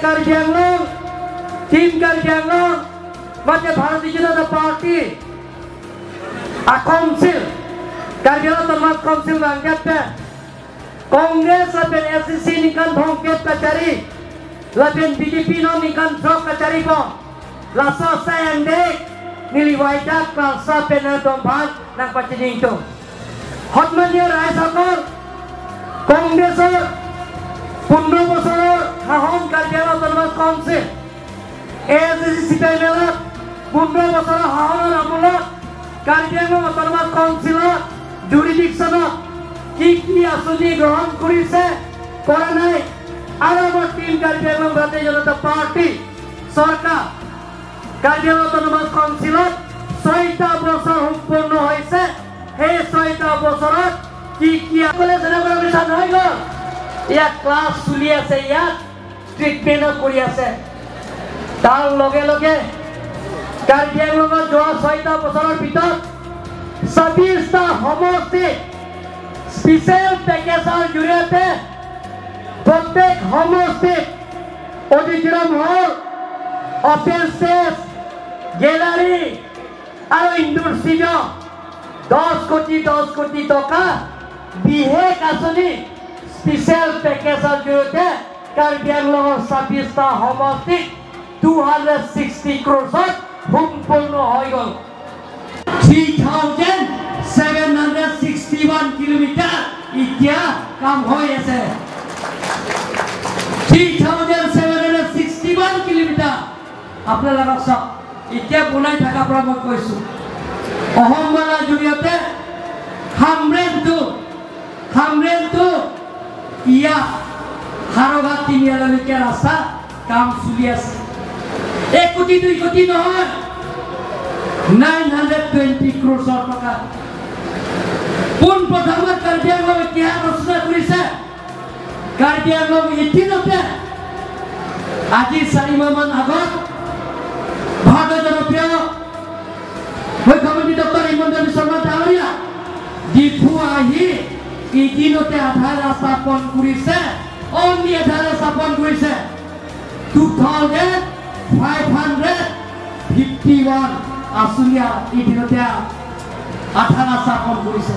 Karbi Anglong, tim Karbi Anglong, macam Bharatiya Janata Party, Council, Karbi Anglong termasuk Council bangkit Kongres lapen SCC nikan bangkit kacari, lapen BJP no nikan drop kacari po, laso sayang dek, niliwaidak kalsa penel dompang nang pacining tu, hotmanya Rai Sakor, Kongresor. 15 বছৰৰ শাসন কাৰ্যালয় তলবাৰ council এজিসি সিটাই মেলাত 15 বছৰৰ শাসনৰ আমলত কাৰ্যালয় তলবাৰ কাউন্সিলত জুৰিডিকশ্যনত কি আঁচনি গ্ৰহণ কৰিছে কৰা নাই আৰু আমাৰ টিম কাৰ্যালয় ভাৰতীয় জনতা পাৰ্টি চৰকাৰ কাৰ্যালয় তলবাৰ কাউন্সিলত 6টা বছৰ সম্পূৰ্ণ হৈছে সেই 6টা বছৰত কি আকলে জনগণৰ বিচাৰ হৈ গ'ল ইয়াত ক্লাছ চলি আছে ইয়াত ট্ৰিটমেণ্ট কৰি আছে তাৰ লগে লগে কাৰ্বি আংলঙৰ যোৱা 6টা বছৰৰ ভিতৰত 26টা সমষ্টি স্পেচিয়েল পেকেজৰ জৰিয়তে প্ৰত্যেক সমষ্টিত অডিটৰিয়াম হল অপেন স্পেচ গেলাৰী আৰু ইনডোৰ ষ্টেডিয়াম 10 কোটি টকা বিশেষ আঁচনি স্পেচিয়েল পেকেজৰ জৰিয়তে কাৰ্বি আংলঙৰ 26টা সমষ্টিত 260 crores সম্পূৰ্ণ হৈ গ'ল 3,761 কিলোমিটাৰ এতিয়া কাম হৈ আছে 3,761 কিলোমিটাৰ আপোনালোকক চাওক এতিয়া বনাই থকা পৰা মই কৈছোঁ অহমমালাৰ জৰিয়তে খামৰেনটো ইয়া হাৰঘাট তিনিআলিলৈকে ৰাস্তা কাম চলি আছে 1 কোটি 2 কোটি নহয় 920 crores টকা পোন প্ৰথমত কাৰ্বি আংলং ইতিহাস ৰচনা কৰিছে কাৰ্বি আংলং ইতিহাসতে আজি 4 মাহমান আগত ভাৰতৰ জনপ্ৰিয় মুখ্যমন্ত্ৰী ডক্টৰ হিমন্ত বিশ্ব শৰ্মা ডাঙৰীয়া ডিফু আহি ইদিনতে আধাৰ স্থাপন কৰিছে অনলি আধাৰ স্থাপন কৰিছে 2,551 আঁচনি ইদিনতে আধাৰ স্থাপন কৰিছে